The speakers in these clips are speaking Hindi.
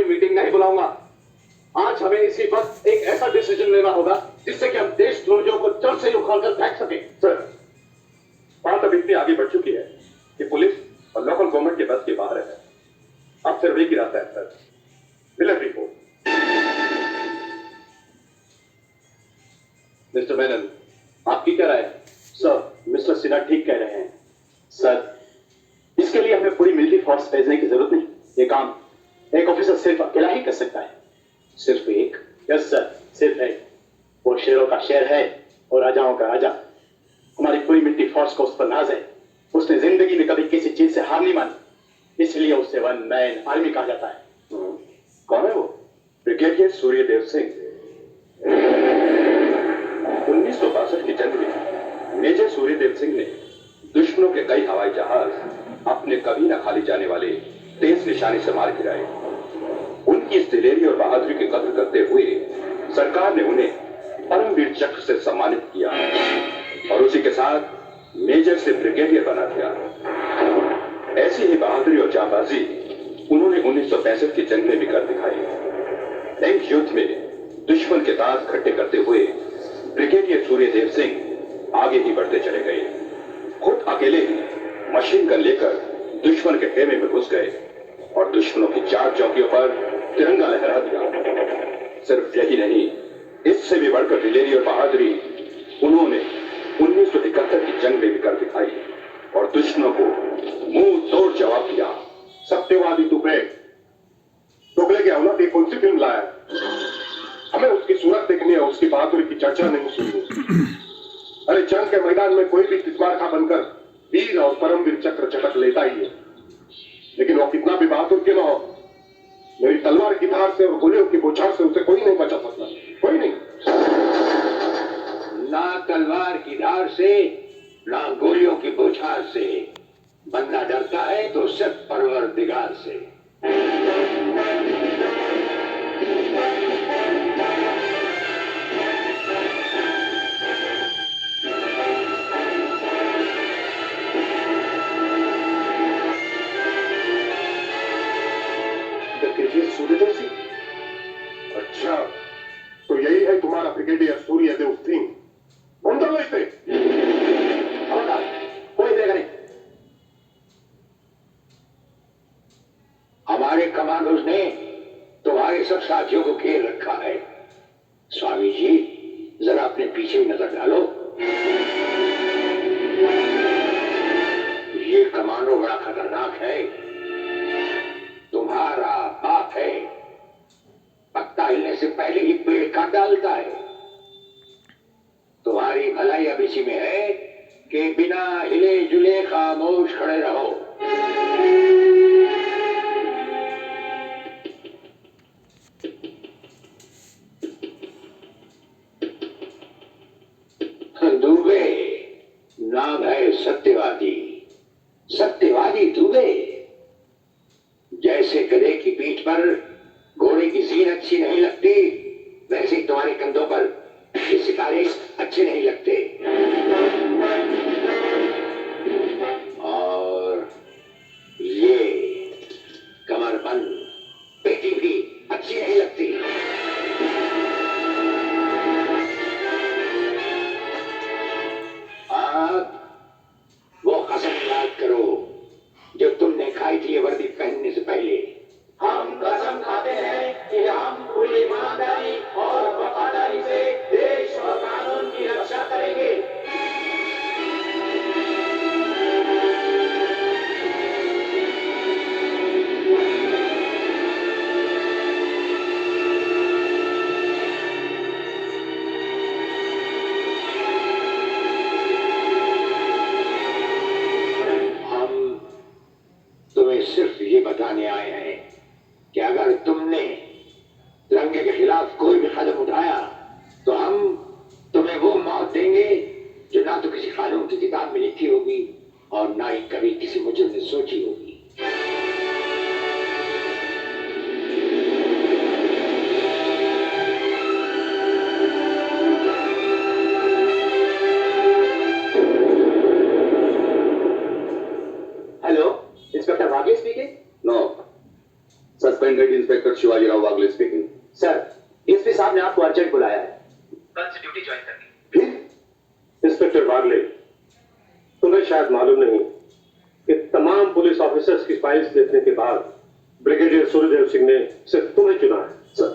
कोई मीटिंग नहीं बुलाऊंगा। आज हमें इसी वक्त एक ऐसा डिसीजन लेना होगा जिससे कि हम देशद्रोहियों को जड़ से उखाड़ कर फेंक सके। सर, बात अब इतनी आगे बढ़ चुकी है कि पुलिस और लोकल गवर्नमेंट के बस के बाहर है। अब सिर्फ एक ही रास्ता है sir, military force. Mister Menon, आपकी क्या राय है? सर, मिस्टर सिन्हा ठीक कह रहे हैं। सर, इसके लिए हमें पूरी मिलिट्री फोर्स भेजने की जरूरत नहीं। ये काम एक ऑफिसर सिर्फ अकेला ही कर सकता है। सिर्फ एक? यस सर, सिर्फ एक। वो शेरों का शेर है और राजाओं का राजा। हमारी पूरी मिलिट्री फोर्स को उस पर नाज है। उसने जिंदगी में कभी किसी चीज से हार नहीं मानी, इसलिए उसे वन मैन आर्मी कहा जाता है। कौन है वो? ब्रिगेडियर सूर्यदेव सिंह। 1962 की जंग में मेजर सूर्यदेव सिंह ने दुश्मनों के कई हवाई जहाज अपने कभी न खाली जाने वाले तेज निशाने से मार गिराए। उनकी इस दिलेरी और बहादुरी की कदर करते हुए सरकार ने उन्हें परमवीर चक्र से सम्मानित किया और उसी के साथ मेजर से ब्रिगेडियर बना दिया। ऐसी ही बहादुरी और जाबाजी उन्होंने 1965 की जंग में भी कर दिखाई। टैंक युद्ध में दुश्मन के दांत खट्टे करते हुए ब्रिगेडियर सूर्यदेव सिंह आगे ही बढ़ते चले गए। खुद अकेले ही मशीन गन लेकर दुश्मन के खेमे में घुस गए और दुश्मनों की 4 चौकियों पर तिरंगा लहरा दिया। सिर्फ यही नहीं, इससे भी बढ़कर दिलेरी और बहादुरी उन्होंने 1971 की जंग में भी कर दिखाई और दुश्मनों को मुंह तोड़ जवाब दिया। सत्यवादी तुपे, टोकले की औलाद एक कौन सी फिल्म लाया? हमें उसकी सूरत देखनी है, उसकी बहादुरी की चर्चा नहीं सुननी। अरे जंग के मैदान में कोई भी तिस्मार खा बनकर वीर और परमवीर चक्र चटक लेता ही है, लेकिन वो कितना भी बहादुर क्यों ना हो, मेरी तलवार की धार से और गोलियों की बौछार से उसे कोई नहीं बचा सकता। कोई नहीं। ना तलवार की धार से, ना गोलियों की बौछार से। बंदा डरता है तो सिर्फ परवरदिगार से। ब्रिगेडियर सूर्यदेव सिंह? अच्छा, तो यही है तुम्हारा ब्रिगेडियर सूर्यदेव सिंह? ढूंढो लो इसे। कोई देगा नहीं। हमारे कमांडोज ने तुम्हारे सब साथियों को घेर रखा है। स्वामी जी, जरा अपने पीछे नजर डालो। ये कमांडो बड़ा खतरनाक है। तुम्हारा बाप है, पत्ता हिलने से पहले ही पेड़ काट डालता है। तुम्हारी भलाई अब इसी में है कि बिना हिले जुले खामोश खड़े रहो। दुबे नाम है सत्यवादी। सत्यवादी दुबे। जैसे गधे की पीठ पर घोड़े की सीन अच्छी नहीं लगती, वैसे ही तुम्हारे कंधों पर ये सितारे अच्छे नहीं लगते। और ये कमरबंद पेटी भी अच्छी नहीं लगती। अब वो कसम याद करो जो तुमने खाई थी ये वर्दी पहनने से पहले। हम कसम खाते हैं कि हम पूरी ईमानदारी और वफादारी से देश और कानून की रक्षा करेंगे। हम तुम्हें सिर्फ ये बताने आए हैं कि अगर तुमने तिरंगे के खिलाफ कोई भी कदम उठाया तो हम तुम्हें वो मौत देंगे जो ना तो किसी कानून की किताब में लिखी होगी और ना ही कभी किसी मुजरिम ने सोची होगी। Hello, inspector Wagle speaking. No suspended inspector Shivajirao Wagle speaking. Sir, DSP साहब ने आपको अर्जेंट बुलाया है। कल से ड्यूटी ज्वाइन करनी। फिर इंस्पेक्टर वागले, तुम्हें शायद मालूम नहीं कि तमाम पुलिस ऑफिसर्स की फाइल्स देखने के बाद ब्रिगेडियर सूर्यदेव सिंह ने सिर्फ तुम्हें चुना है। सर,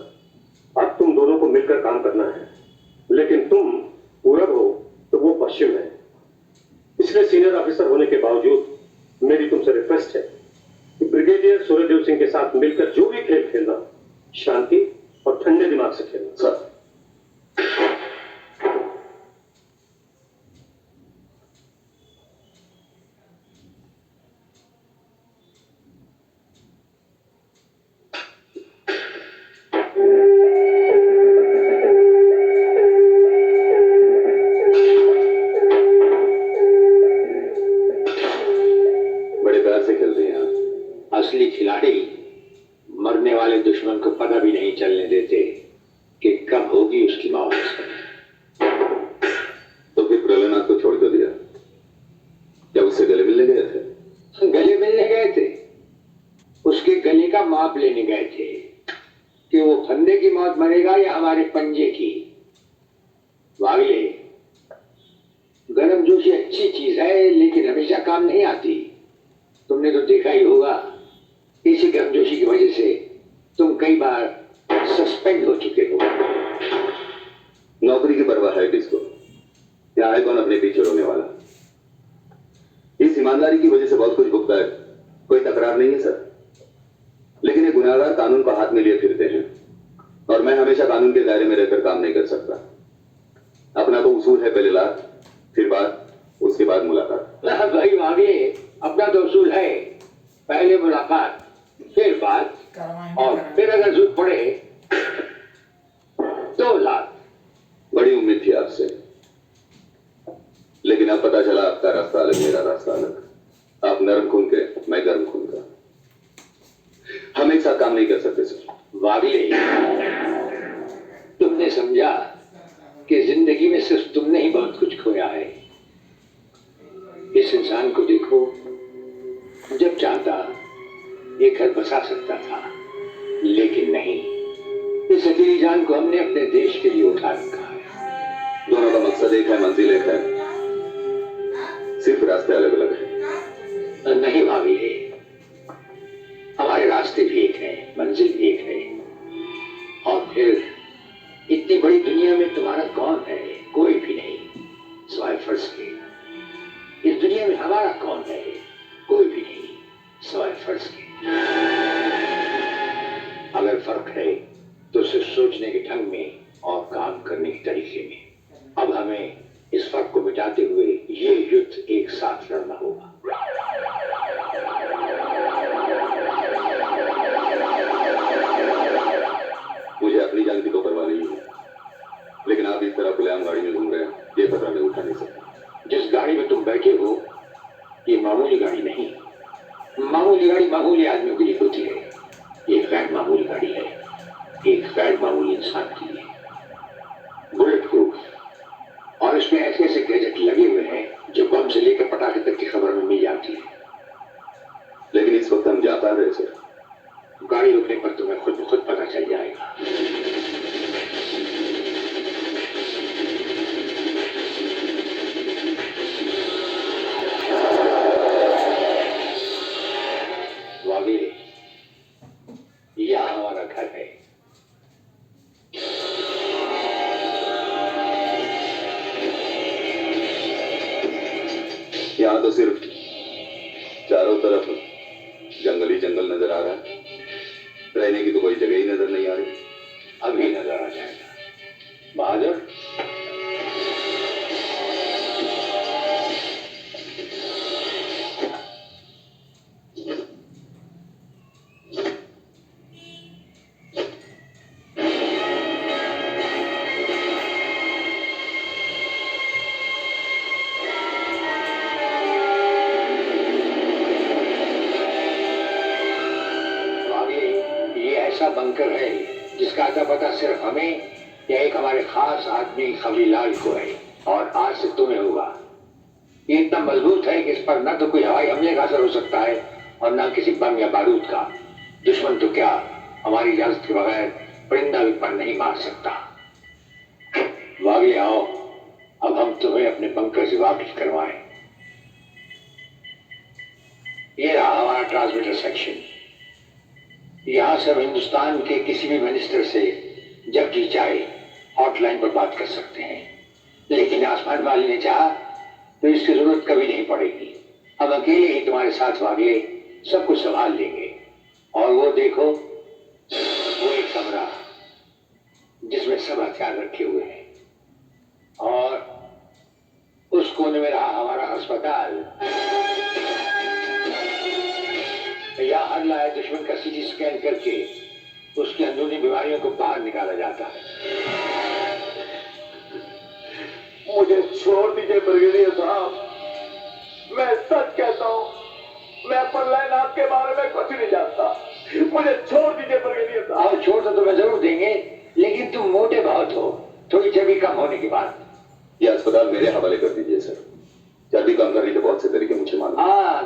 अब तुम दोनों को मिलकर काम करना है, लेकिन तुम पूरब हो तो वो पश्चिम है। इसलिए सीनियर ऑफिसर होने के बावजूद मेरी तुमसे रिक्वेस्ट है कि ब्रिगेडियर सूर्यदेव सिंह के साथ मिलकर जो भी खेल खेलना, शांति और ठंडे दिमाग से खेलना। सर। बड़े प्यार से खेल रहे हैं आप। असली खिलाड़ी मरने वाले दुश्मन को पता भी नहीं चलने देते कि कब होगी उसकी मौत। तो फिर प्रलयनाथ को छोड़ कर दिया, क्या उससे गले मिलने गए थे? गले मिलने गए थे, उसके गले का माप लेने गए थे कि वो फंदे की मौत मरेगा या हमारे पंजे की। वागले, गर्मजोशी अच्छी चीज है लेकिन हमेशा काम नहीं आती। तुमने तो देखा ही होगा, इसी गर्मजोशी की वजह से तुम कई बार सस्पेंड हो चुके हो। नौकरी की परवाह है किसको? यहाँ है कौन अपने पीछे रोने वाला? इस ईमानदारी की वजह से बहुत कुछ भुगता है, कोई तकरार नहीं है सर। लेकिन ये गुनाहगार कानून को हाथ में लिए फिरते हैं और मैं हमेशा कानून के दायरे में रहकर काम नहीं कर सकता। अपना तो उसूल है, पहले लात, फिर बात, उसके बाद मुलाकात। भाई वागले, अपना तो उसूल है, पहले मुलाकात फिर बात और फिर अगर जरूरत पड़े तो लात। बड़ी उम्मीद थी आपसे, लेकिन अब पता चला आपका रास्ता अलग, मेरा रास्ता अलग। आप नरम खून के, मैं गर्म खून का। हम एक साथ काम नहीं कर सकते सर। वागले, तुमने समझा कि जिंदगी में सिर्फ तुमने ही बहुत कुछ खोया है। इस इंसान को देखो, जब चाहता एक घर बसा सकता था, लेकिन नहीं। इस अकेली जान को हमने अपने देश के लिए उठा रखा है। दोनों का मकसद एक है, मंजिल एक है, सिर्फ रास्ते अलग अलग हैं। नहीं वागले, हमारे रास्ते भी एक हैं, मंजिल एक है। और फिर इतनी बड़ी दुनिया में तुम्हारा कौन है? कोई भी नहीं, सिवाय फर्ज के। इस दुनिया में हमारा कौन है? कोई भी नहीं, सिवाय फर्ज के। अगर फर्क है तो सिर्फ सोचने के ढंग में और काम करने के तरीके में। अब हमें इस फर्क को मिटाते हुए ये युद्ध एक साथ लड़ना होगा। मुझे अपनी जान की तो परवाह नहीं है, लेकिन आप इस तरह खुलेआम गाड़ी में घूम रहे हैं, ये खतरा मैं उठा नहीं सकता। जिस गाड़ी में तुम बैठे हो, ये मामूली गाड़ी नहीं। मामूली गाड़ी मामूली आदमियों के लिए होती है, ये गैर मामूली गाड़ी है, एक गैर मामूली इंसान के लिए। बुलेट प्रूफ, और इसमें ऐसे ऐसे गैजेट लगे हुए हैं जो बम से लेकर पटाखे तक की खबर में मिल जाती है। लेकिन इस वक्त हम जा पा रहे सर। गाड़ी रुकने पर तुम्हें खुद ब खुद पता चल जाएगा। वागले, यह हमारा घर है। यहाँ तो सिर्फ चारों तरफ जंगल ही जंगल नजर आ रहा है, रहने की तो कोई जगह ही नजर नहीं आ रही। अभी नजर आ जाएगा। बहादुर, बंकर है जिसका अता पता सिर्फ हमें या एक हमारे खास आदमी खलीलाल को है, और आज से तुम्हें होगा। ये इतना मजबूत है कि इस पर न तो कोई हवाई हमले का असर हो सकता है और न किसी बम या बारूद का। दुश्मन तो क्या हमारी इजाजत के बगैर परिंदा भी पर नहीं मार सकता। वागले आओ, अब हम तुम्हें अपने बंकर से वाकिफ करवाएं। ये रहा हमारा ट्रांसमीटर सेक्शन। यहां से हम हिंदुस्तान के किसी भी मिनिस्टर से जब जी चाहे हॉटलाइन पर बात कर सकते हैं, लेकिन आसमान वाले ने चाहा तो इसकी जरूरत कभी नहीं पड़ेगी। हम अकेले ही तुम्हारे साथ वागले सब कुछ संभाल लेंगे। और वो देखो, वो एक कमरा जिसमें सब हथियार रखे हुए हैं, और उस कोने में रहा हमारा अस्पताल। यहाँ हर लाए दुश्मन का सीटी स्कैन करके उसकी अंदरूनी बीमारियों को बाहर निकाला जाता है। मुझे छोड़ दीजिए ब्रिगेडियर साहब, मैं सच कहता हूँ, मैं प्रलयनाथ के बारे में कुछ नहीं जानता। मुझे छोड़ दीजिए ब्रिगेडियर साहब। और छोड़ तो तुम्हें जरूर देंगे, लेकिन तुम मोटे बहुत हो, थोड़ी चर्बी कम होने के बाद। यह अस्पताल मेरे हवाले कर दीजिए सर। चर्बी कम करने के बहुत से तरीके मुझे मालूम। हाँ,